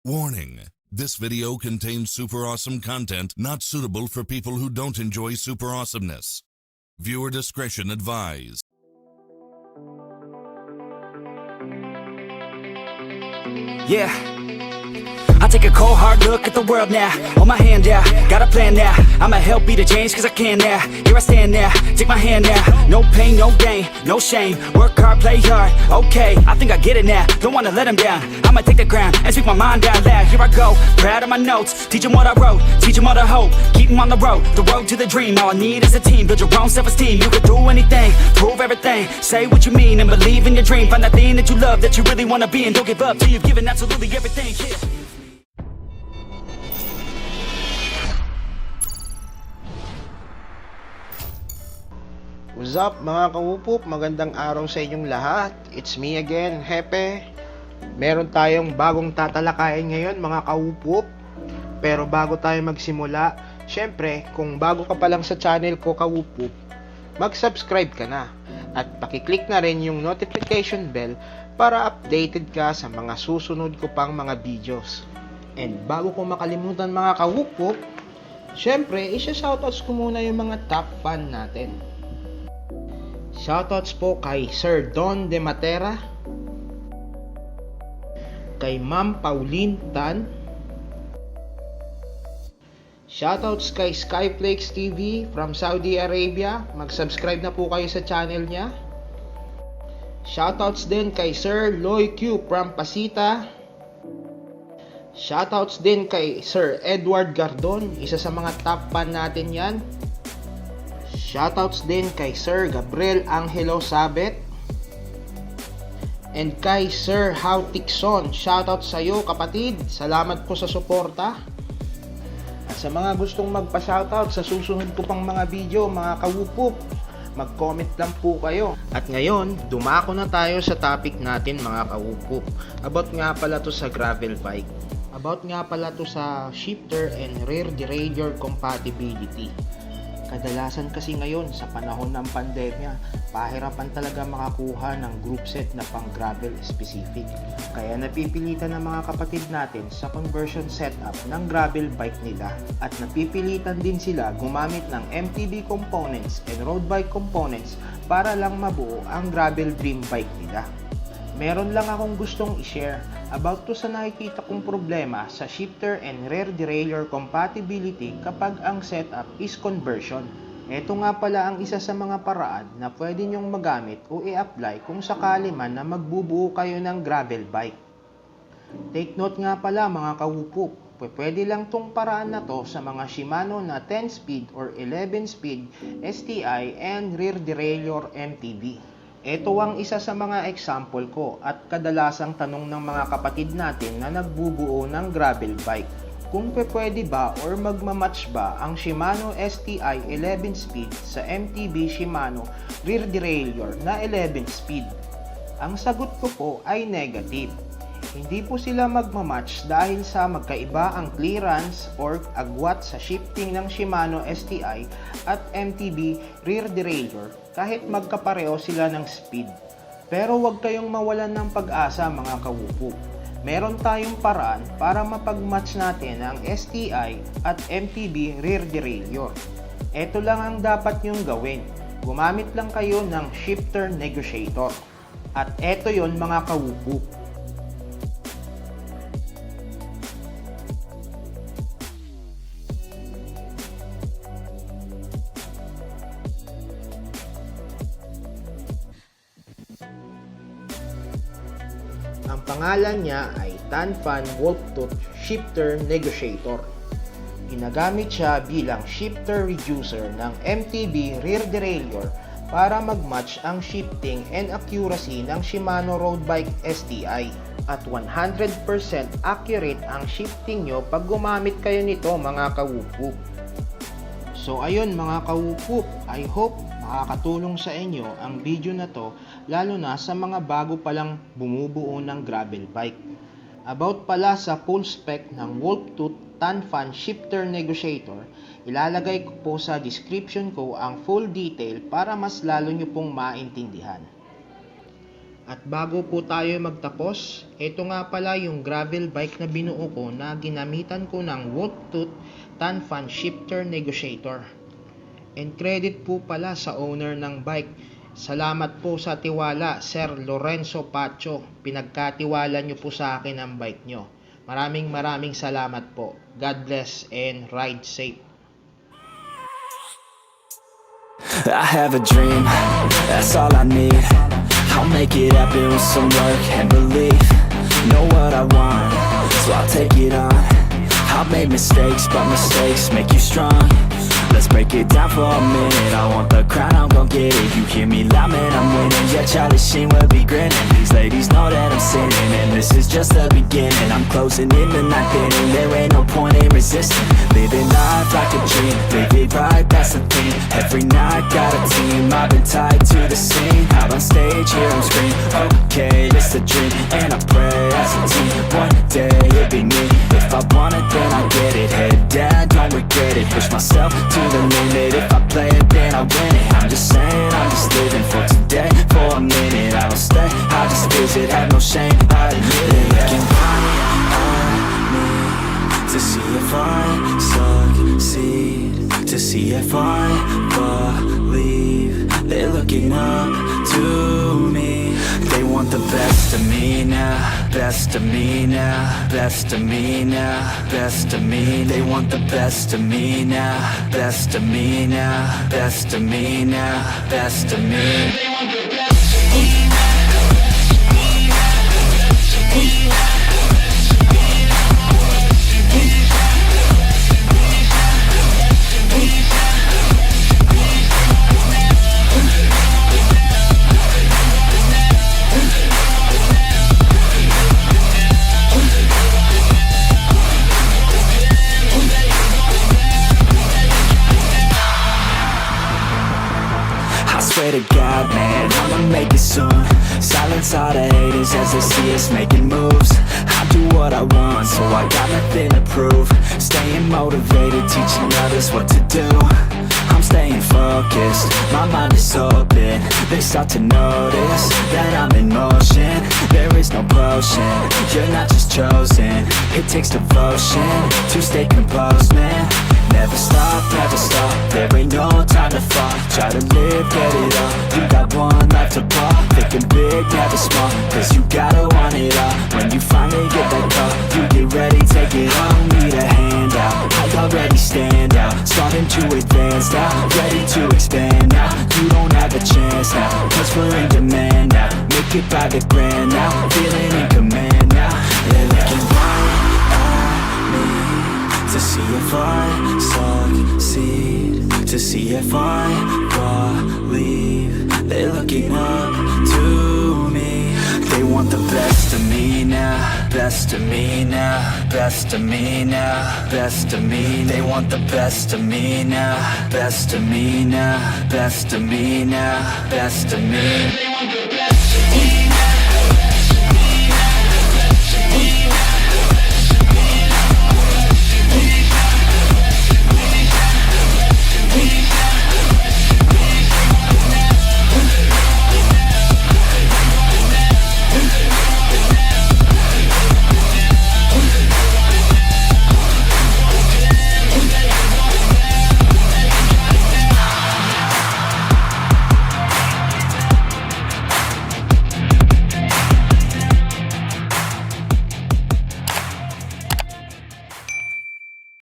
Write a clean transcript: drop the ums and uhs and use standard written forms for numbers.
Warning: this video contains super awesome content not suitable for people who don't enjoy super awesomeness. Viewer discretion advised. Yeah, I take a cold hard look at the world now. Hold my hand out, got a plan now. I'ma help be the change cause I can now. Here I stand now, take my hand now. No pain, no gain, no shame. Work hard, play hard, okay. I think I get it now, don't wanna let them down. I'ma take the ground and speak my mind out loud. Here I go, proud of my notes. Teach them what I wrote, teach them all the hope. Keep them on the road to the dream. All I need is a team, build your own self-esteem. You can do anything, prove everything. Say what you mean and believe in your dream. Find that thing that you love, that you really wanna be. And don't give up till you've given absolutely everything. Yeah. What's up mga kawupop? Magandang araw sa inyong lahat. It's me again, Hepe. Meron tayong bagong tatalakayin ngayon mga kawupop. Pero bago tayo magsimula, syempre kung bago ka pa lang sa channel ko kawupop, mag-subscribe ka na. At pakiclick na rin yung notification bell para updated ka sa mga susunod ko pang mga videos. And bago ko makalimutan mga kawupop, syempre isa-shoutouts ko muna yung mga top fan natin. Shoutouts po kay Sir Don De Matera, kay Ma'am Pauline Tan, shoutouts kay Skyflakes TV from Saudi Arabia, mag-subscribe na po kayo sa channel niya. Shoutouts din kay Sir Loy Q from Pasita. Shoutouts din kay Sir Edward Gardon, isa sa mga top fan natin yan. Shoutouts din kay Sir Gabriel Angelo Sabet and kay Sir How Tikson. Shoutouts sa iyo kapatid, salamat po sa suporta. At sa mga gustong magpa-shoutout sa susunod ko pang mga video mga kawupop, mag-comment lang po kayo. At ngayon, dumako na tayo sa topic natin mga kawupop. About nga pala to sa gravel bike. About nga pala to sa shifter and rear derailleur compatibility. Kadalasan kasi ngayon sa panahon ng pandemya, pahirapan talaga makakuha ng group set na pang gravel specific. Kaya napipilitan ng mga kapatid natin sa conversion setup ng gravel bike nila at napipilitan din sila gumamit ng MTB components and road bike components para lang mabuo ang gravel dream bike nila. Meron lang akong gustong i-share about to sa nakikita kong problema sa shifter and rear derailleur compatibility kapag ang setup is conversion. Ito nga pala ang isa sa mga paraan na pwede nyong magamit o i-apply kung sakali man na magbubuo kayo ng gravel bike. Take note nga pala mga kawupop, pwede lang tong paraan na to sa mga Shimano na 10-speed or 11-speed STI and rear derailleur MTB. Ito ang isa sa mga example ko at kadalasang tanong ng mga kapatid natin na nagbubuo ng gravel bike. Kung pwede ba or magmamatch ba ang Shimano STI 11-speed sa MTB Shimano rear derailleur na 11-speed? Ang sagot ko po ay negative. Hindi po sila magmamatch dahil sa magkaiba ang clearance or agwat sa shifting ng Shimano STI at MTB rear derailleur kahit magkapareho sila ng speed. Pero huwag kayong mawalan ng pag-asa mga kawupo. Meron tayong paraan para mapag-match natin ang STI at MTB rear derailleur. Ito lang ang dapat nyong gawin. Gumamit lang kayo ng shifter negotiator. At eto yon mga kawupo. Ang pangalan niya ay TanPan Wolftooth Shifter Negotiator. Ginagamit siya bilang shifter reducer ng MTB rear derailleur para mag-match ang shifting and accuracy ng Shimano road bike STI. At 100% accurate ang shifting nyo pag gumamit kayo nito mga kawupop. So ayun mga kawupop, I hope makakatulong sa inyo ang video na to lalo na sa mga bago palang bumubuo ng gravel bike. About pala sa full spec ng Wolftooth TanPan Shifter Negotiator, ilalagay ko po sa description ko ang full detail para mas lalo nyo pong maintindihan. At bago po tayo magtapos, ito nga pala yung gravel bike na binuo ko na ginamitan ko ng Wolftooth TanPan shifter Negotiator. And credit po pala sa owner ng bike. Salamat po sa tiwala, Sir Lorenzo Pacho. Pinagkatiwala nyo po sa akin ang bike nyo. Maraming salamat po. God bless and ride safe. I have a dream, that's all I need. I'll make it happen with some work and belief. Know what I want, so I'll take it on. I've made mistakes, but mistakes make you strong. Let's break it down for a minute. I want the crown, I'm gon' get it. You hear me loud, man, I'm winning. Yeah, Charlie Sheen will be grinning. These ladies know that I'm sinning, and this is just the beginning. I'm closing in the ninth inning, there ain't no point in resisting. Living life like a dream, live it right, that's the thing. Every night, got a team, I've been tied to the scene. Out on stage, hear them scream, okay, it's a dream. And I pray as a team, one day it'll be me. If I want it, then I get it. Head down, don't regret it. Push myself to the limit. If I play it, then I win it. I'm just saying, I'm just living for today. For a minute, I don't stay, I just visit. Have no shame, I admit it. Looking right at me to see if I succeed, to see if I believe. They're looking up to me. They want the best of me now, best of me now, best of me now, best of me. They want the best of me now, best of me now, best of me now, best of me. They want the best of me now. Swear to God, man, I'ma make it soon. Silence all the haters as they see us making moves. I do what I want, so I got nothing to prove. Staying motivated, teaching others what to do. I'm staying focused, my mind is open. They start to notice that I'm in motion. There is no potion, you're not just chosen. It takes devotion to stay composed, man. Never stop, there ain't no time to fall. Try to live, get it up, you got one life to ball. Thinking big, never small, cause you gotta want it all. When you finally get that call, you get ready, take it on. Need a handout, I already stand out. Starting to advance now, ready to expand now. You don't have a chance now, cause we're in demand now. Make it by the grand now, feeling in command now. They're looking right at me to see if I succeed, to see if I believe. They're looking up to me. They want the best of me now, best of me now, best of me now, best of me. They want the best of me now, best of me now, best of me now, best of me.